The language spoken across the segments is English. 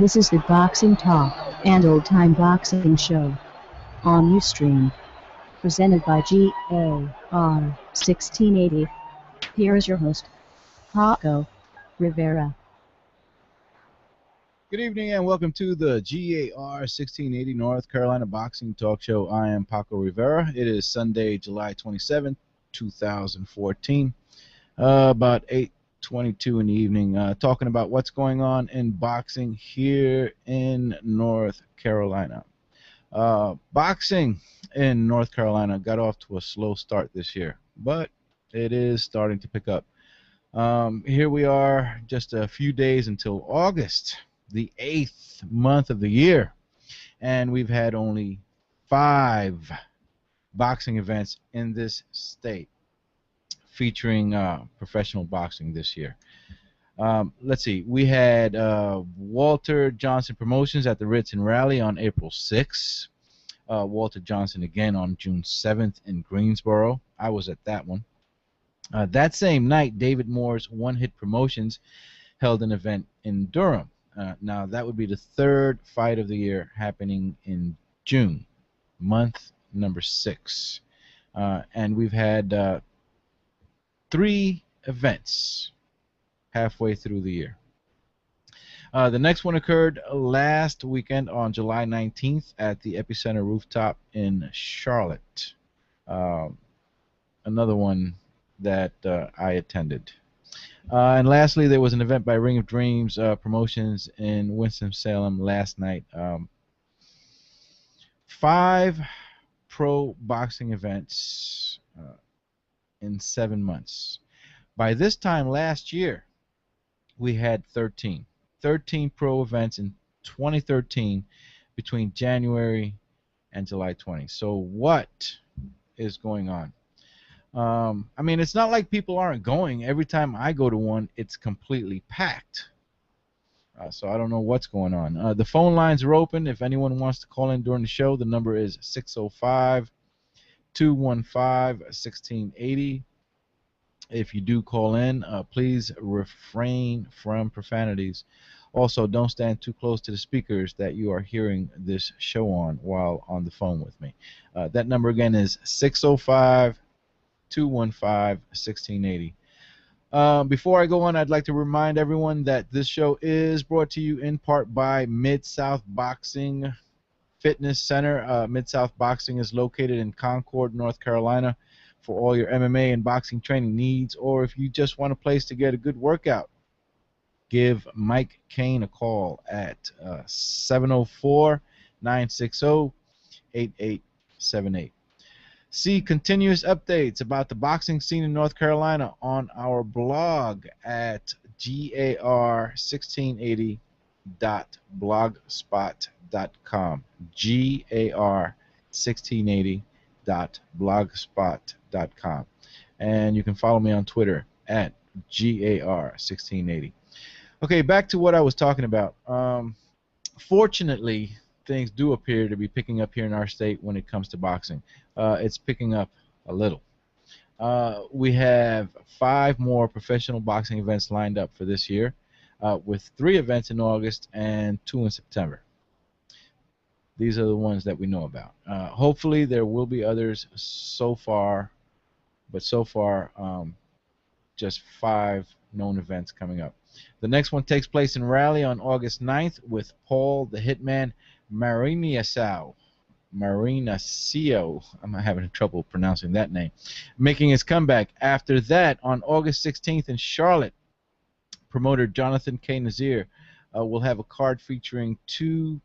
This is the Boxing Talk and Old Time Boxing Show on Ustream, presented by GAR 1680. Here is your host, Paco Rivera. Good evening and welcome to the GAR 1680 North Carolina Boxing Talk Show. I am Paco Rivera. It is Sunday, July 27, 2014, about 8:22 in the evening, talking about what's going on in boxing here in North Carolina. Boxing in North Carolina got off to a slow start this year, but it is starting to pick up. Here we are, just a few days until August, the 8th month of the year, and we've had only 5 boxing events in this state featuring professional boxing this year. Let's see, we had Walter Johnson Promotions at the Ritz in Raleigh on April 6th. Walter Johnson again on June 7th in Greensboro. I was at that one. That same night, David Moore's One Hit Promotions held an event in Durham. Now, that would be the 3rd fight of the year happening in June, month number 6. And we've had 3 events halfway through the year. The next one occurred last weekend on July 19th at the Epicenter Rooftop in Charlotte. Another one that I attended. And lastly, there was an event by Ring of Dreams Promotions in Winston-Salem last night. 5 pro boxing events in 7 months. By this time last year, we had 13 pro events in 2013 between January and July 20. So what is going on? I mean, it's not like people aren't going. Every time I go to one, it's completely packed. So I don't know what's going on. The phone lines are open. If anyone wants to call in during the show, the number is 605-215-1680. If you do call in, please refrain from profanities. Also, don't stand too close to the speakers that you are hearing this show on while on the phone with me. That number again is 605-215-1680. Before I go on, I'd like to remind everyone that this show is brought to you in part by Mid-South Boxing Fitness Center. Mid-South Boxing is located in Concord, North Carolina, for all your MMA and boxing training needs, or if you just want a place to get a good workout. Give Mike Kane a call at 704-960-8878. See continuous updates about the boxing scene in North Carolina on our blog at gar1680.blogspot.com. gar1680.blogspot.com. And you can follow me on Twitter at gar1680. Okay, back to what I was talking about. Fortunately, things do appear to be picking up here in our state when it comes to boxing. It's picking up a little. We have 5 more professional boxing events lined up for this year, with 3 events in August and 2 in September. These are the ones that we know about. Hopefully there will be others so far, but so far just 5 known events coming up. The next one takes place in Raleigh on August 9th with Paul the Hitman Marinaccio. I'm having trouble pronouncing that name. Making his comeback. After that, on August 16th in Charlotte, promoter Jonathan K. Nazir will have a card featuring 2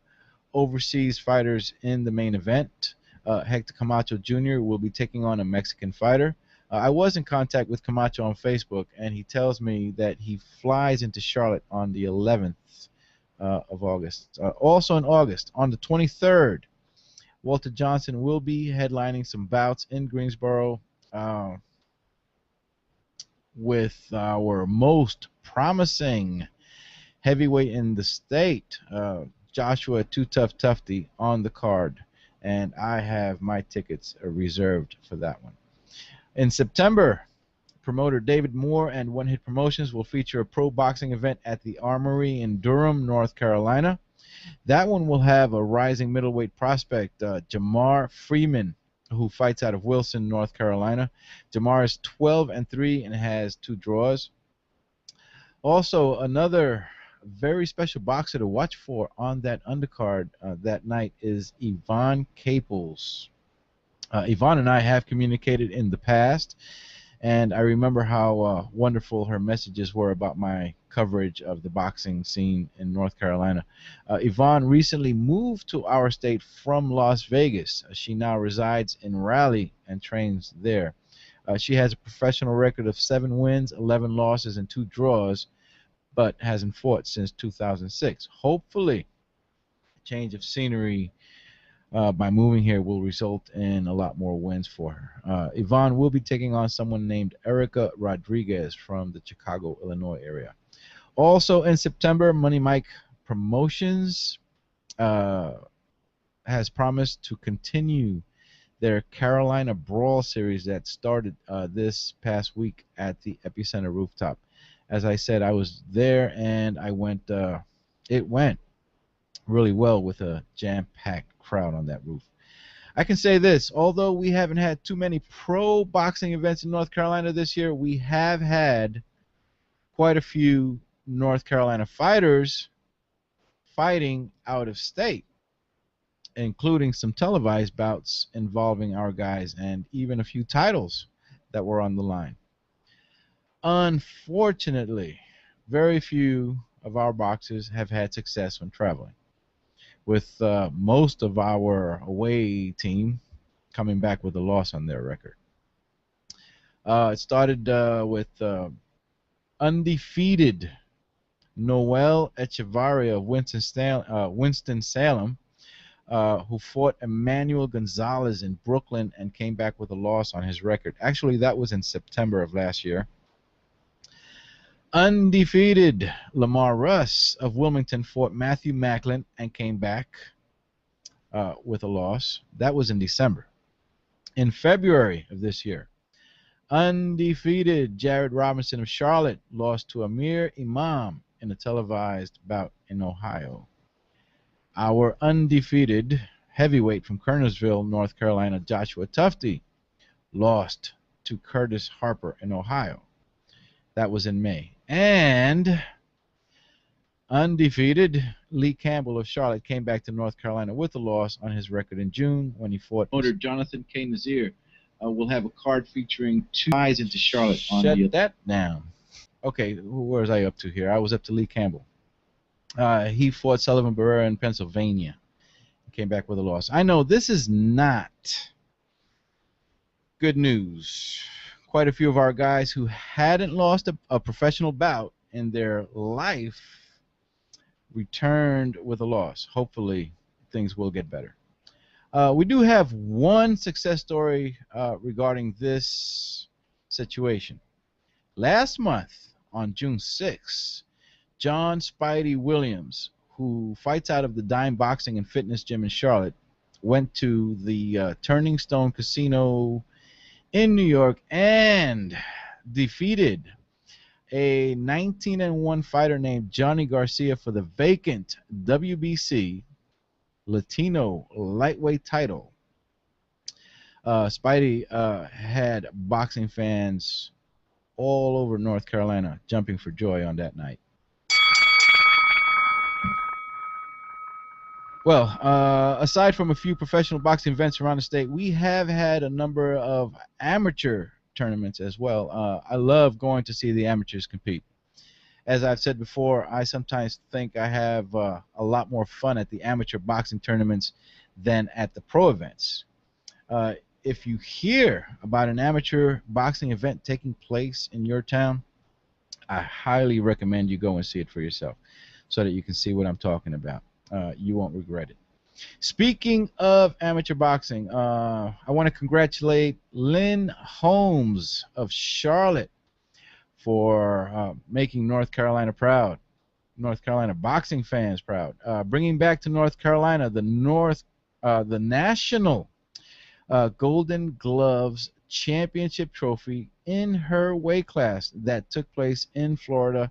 overseas fighters in the main event. Hector Camacho Jr. will be taking on a Mexican fighter. I was in contact with Camacho on Facebook, and he tells me that he flies into Charlotte on the 11th of August. Also in August, on the 23rd, Walter Johnson will be headlining some bouts in Greensboro with our most promising heavyweight in the state, Joshua Too Tough Tufte, on the card, and I have my tickets reserved for that one. In September, promoter David Moore and One Hit Promotions will feature a pro boxing event at the Armory in Durham, North Carolina. That one will have a rising middleweight prospect, Jamar Freeman, who fights out of Wilson, North Carolina. Jamar is 12-3 and has 2 draws. Also, another very special boxer to watch for on that undercard that night is Yvonne Caples. Yvonne and I have communicated in the past, and I remember how wonderful her messages were about my coverage of the boxing scene in North Carolina. Yvonne recently moved to our state from Las Vegas. She now resides in Raleigh and trains there. She has a professional record of 7 wins, 11 losses, and 2 draws, but hasn't fought since 2006. Hopefully, a change of scenery by moving here will result in a lot more wins for her. Yvonne will be taking on someone named Erica Rodriguez from the Chicago, Illinois area. Also in September, Money Mike Promotions has promised to continue their Carolina Brawl series that started this past week at the Epicenter Rooftop. As I said, I was there and I went. It went really well with a jam-packed crowd on that roof. I can say this: although we haven't had too many pro boxing events in North Carolina this year, we have had quite a few North Carolina fighters fighting out of state, including some televised bouts involving our guys and even a few titles that were on the line. Unfortunately, very few of our boxers have had success when traveling, with most of our away team coming back with a loss on their record. It started with undefeated Noel Echevarria of Winston-Salem, who fought Emmanuel Gonzalez in Brooklyn and came back with a loss on his record. Actually, that was in September of last year. Undefeated Lamar Russ of Wilmington fought Matthew Macklin and came back with a loss. That was in December. In February of this year, undefeated Jared Robinson of Charlotte lost to Amir Imam in a televised bout in Ohio. Our undefeated heavyweight from Kernersville, North Carolina, Joshua Tufte, lost to Curtis Harper in Ohio. That was in May. And undefeated Lee Campbell of Charlotte came back to North Carolina with a loss on his record in June when he fought Jonathan K. Nazir. We'll have a card featuring 2 guys into Charlotte. Shut that down. Okay, where was I up to here? I was up to Lee Campbell. He fought Sullivan Barrera in Pennsylvania. He came back with a loss. I know this is not good news. Quite a few of our guys who hadn't lost a professional bout in their life returned with a loss. Hopefully, things will get better. We do have one success story regarding this situation. Last month, on June 6th, John Spidey Williams, who fights out of the Dime Boxing and Fitness Gym in Charlotte, went to the Turning Stone Casino in New York and defeated a 19-1 fighter named Johnny Garcia for the vacant WBC Latino lightweight title. Spidey had boxing fans all over North Carolina jumping for joy on that night. Well, aside from a few professional boxing events around the state, we have had a number of amateur tournaments as well. I love going to see the amateurs compete. As I've said before, I sometimes think I have a lot more fun at the amateur boxing tournaments than at the pro events. If you hear about an amateur boxing event taking place in your town, I highly recommend you go and see it for yourself so that you can see what I'm talking about. You won't regret it. Speaking of amateur boxing, I want to congratulate Lynn Holmes of Charlotte for making North Carolina proud, North Carolina boxing fans proud, bringing back to North Carolina the national Golden Gloves Championship trophy in her weight class that took place in Florida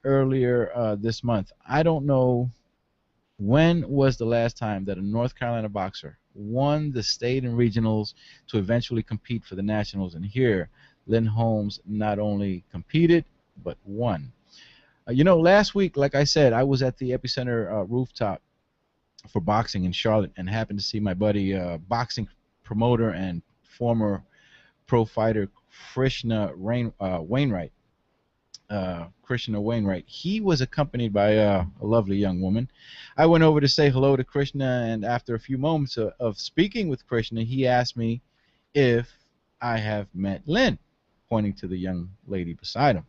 earlier this month. I don't know When was the last time that a North Carolina boxer won the state and regionals to eventually compete for the nationals? And here, Lynn Holmes not only competed, but won. Last week, like I said, I was at the Epicenter rooftop for boxing in Charlotte and happened to see my buddy, boxing promoter and former pro fighter Wainwright. Krishna Wainwright. He was accompanied by a lovely young woman. I went over to say hello to Krishna, and after a few moments of speaking with Krishna, he asked me if I have met Lynn, pointing to the young lady beside him.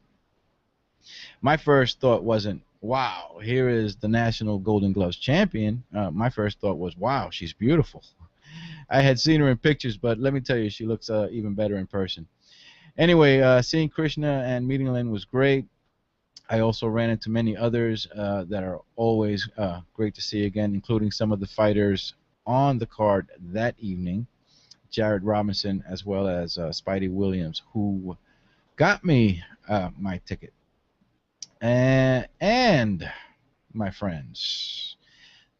My first thought wasn't, wow, here is the National Golden Gloves champion. My first thought was, wow, she's beautiful. I had seen her in pictures, but let me tell you, she looks even better in person. Anyway, seeing Krishna and meeting Lynn was great. I also ran into many others that are always great to see again, including some of the fighters on the card that evening, Jared Robinson as well as Spidey Williams, who got me my ticket. And my friends,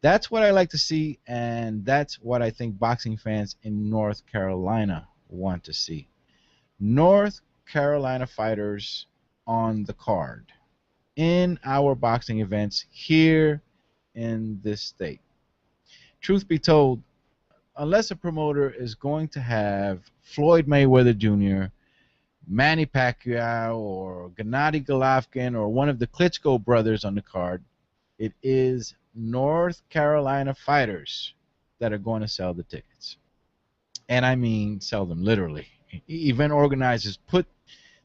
that's what I like to see, and that's what I think boxing fans in North Carolina want to see. North Carolina fighters on the card in our boxing events here in this state. Truth be told, unless a promoter is going to have Floyd Mayweather Jr., Manny Pacquiao, or Gennady Golovkin, or one of the Klitschko brothers on the card, it is North Carolina fighters that are going to sell the tickets. And I mean sell them literally. Event organizers put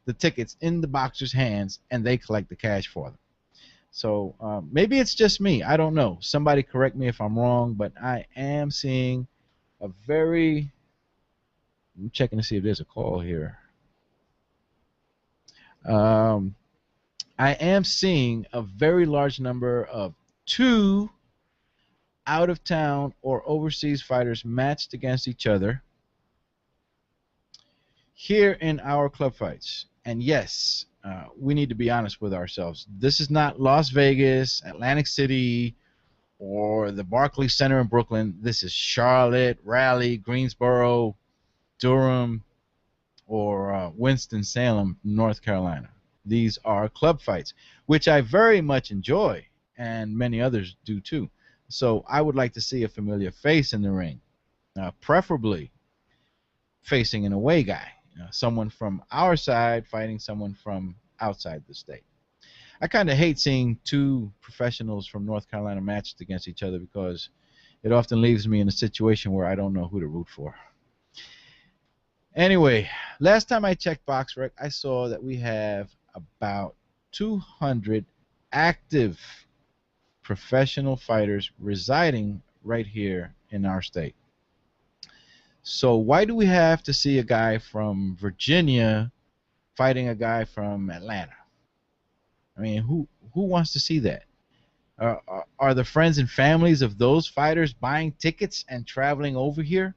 the tickets in the boxers' hands and they collect the cash for them. So maybe it's just me. I don't know. Somebody correct me if I'm wrong, but I am seeing a very... I'm checking to see if there's a call here. I am seeing a very large number of 2 out-of-town or overseas fighters matched against each other here in our club fights. And yes, we need to be honest with ourselves. This is not Las Vegas, Atlantic City, or the Barclays Center in Brooklyn. This is Charlotte, Raleigh, Greensboro, Durham, or Winston-Salem, North Carolina. These are club fights, which I very much enjoy, and many others do too. So I would like to see a familiar face in the ring, preferably facing an away guy, someone from our side fighting someone from outside the state. I kind of hate seeing 2 professionals from North Carolina matched against each other because it often leaves me in a situation where I don't know who to root for. Anyway, last time I checked BoxRec, I saw that we have about 200 active professional fighters residing right here in our state. So why do we have to see a guy from Virginia fighting a guy from Atlanta? I mean, who wants to see that? Are the friends and families of those fighters buying tickets and traveling over here?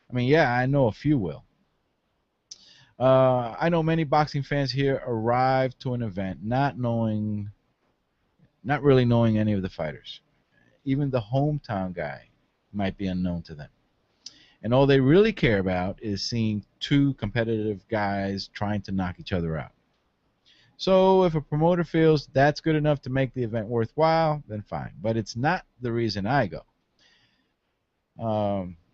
I mean, yeah, I know a few will. I know many boxing fans here arrive to an event not really knowing any of the fighters. Even the hometown guy might be unknown to them. And all they really care about is seeing 2 competitive guys trying to knock each other out. So if a promoter feels that's good enough to make the event worthwhile, then fine. But it's not the reason I go.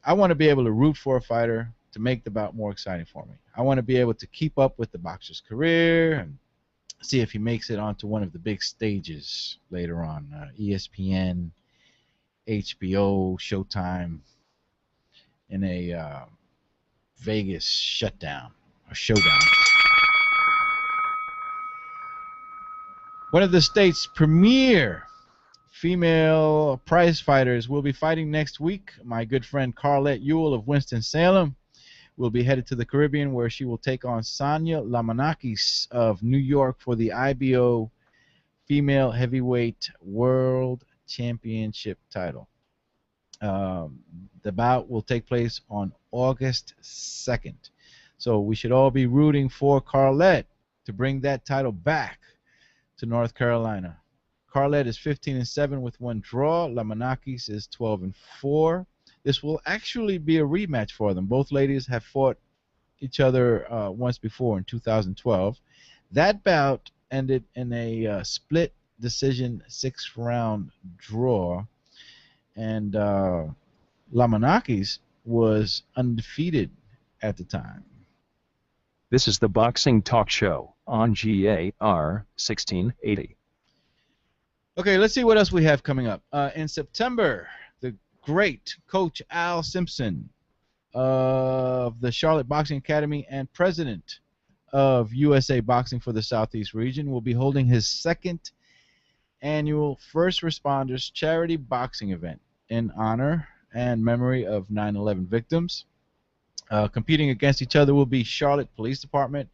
I want to be able to root for a fighter to make the bout more exciting for me. I want to be able to keep up with the boxer's career and see if he makes it onto one of the big stages later on, ESPN, HBO, Showtime, in a Vegas shutdown or showdown. One of the state's premier female prize fighters will be fighting next week. My good friend Carlette Ewell of Winston-Salem will be headed to the Caribbean, where she will take on Sonia Lamanakis of New York for the IBO Female Heavyweight World Championship title. The bout will take place on August 2nd. So we should all be rooting for Carlette to bring that title back to North Carolina. Carlette is 15-7 with 1 draw. Lamanakis is 12-4. This will actually be a rematch for them. Both ladies have fought each other once before in 2012. That bout ended in a split decision 6-round draw, and Lamanakis was undefeated at the time. This is the Boxing Talk Show on GAR 1680. Okay, let's see what else we have coming up. In September, the great Coach Al Simpson of the Charlotte Boxing Academy and president of USA Boxing for the Southeast region will be holding his 2nd annual First Responders Charity Boxing event in honor and memory of 9/11 victims. Competing against each other will be Charlotte Police Department,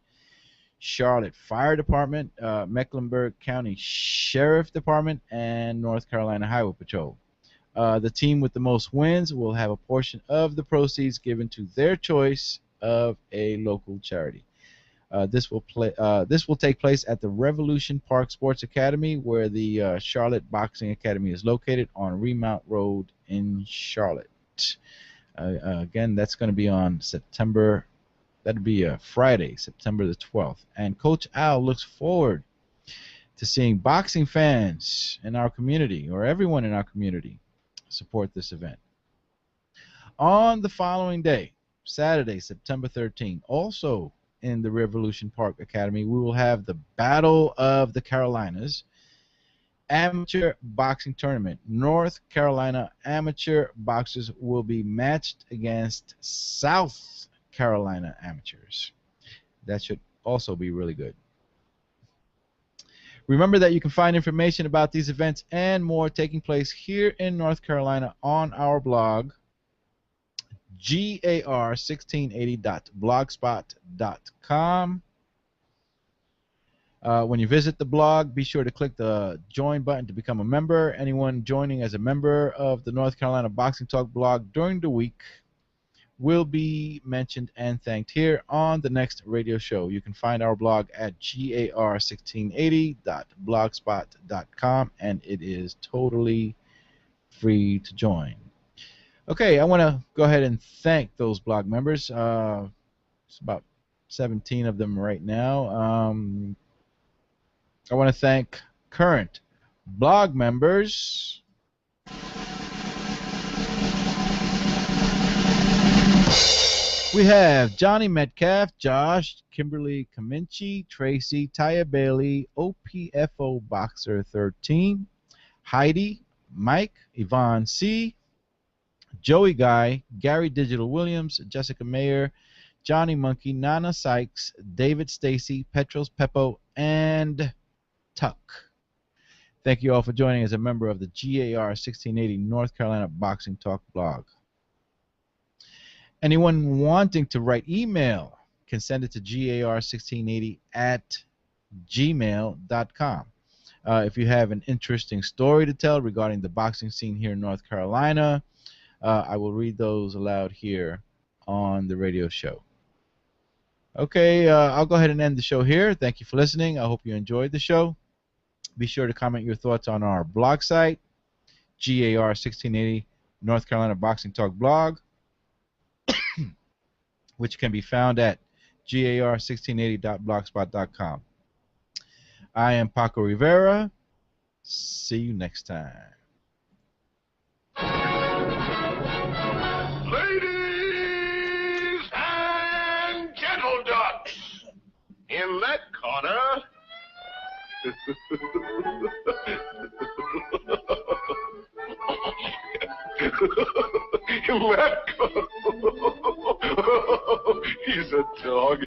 Charlotte Fire Department, Mecklenburg County Sheriff Department, and North Carolina Highway Patrol. The team with the most wins will have a portion of the proceeds given to their choice of a local charity. This will take place at the Revolution Park Sports Academy, where the Charlotte Boxing Academy is located on Remount Road in Charlotte. Again, that's going to be on September. That'd be Friday, September the 12th. And Coach Al looks forward to seeing boxing fans in our community, or everyone in our community, support this event. On the following day, Saturday, September 13th, also in the Revolution Park Academy, we will have the Battle of the Carolinas Amateur Boxing Tournament. North Carolina amateur boxers will be matched against South Carolina amateurs. That should also be really good. Remember that you can find information about these events and more taking place here in North Carolina on our blog, gar1680.blogspot.com. When you visit the blog, be sure to click the join button to become a member. Anyone joining as a member of the North Carolina Boxing Talk blog during the week will be mentioned and thanked here on the next radio show. You can find our blog at gar1680.blogspot.com, and it is totally free to join. Okay, I want to go ahead and thank those blog members. It's about 17 of them right now. I want to thank current blog members. We have Johnny Metcalf, Josh, Kimberly Cominci, Tracy, Taya Bailey, OPFO Boxer 13, Heidi, Mike, Yvonne C., Joey Guy, Gary Digital Williams, Jessica Mayer, Johnny Monkey, Nana Sykes, David Stacy, Petros Peppo, and Tuck. Thank you all for joining as a member of the GAR 1680 North Carolina Boxing Talk blog. Anyone wanting to write email can send it to gar1680@gmail.com. If you have an interesting story to tell regarding the boxing scene here in North Carolina, I will read those aloud here on the radio show. Okay, I'll go ahead and end the show here. Thank you for listening. I hope you enjoyed the show. Be sure to comment your thoughts on our blog site, GAR1680 North Carolina Boxing Talk blog, which can be found at gar1680.blogspot.com. I am Paco Rivera. See you next time. Ladies and gentle ducks, in that corner, he's a dog.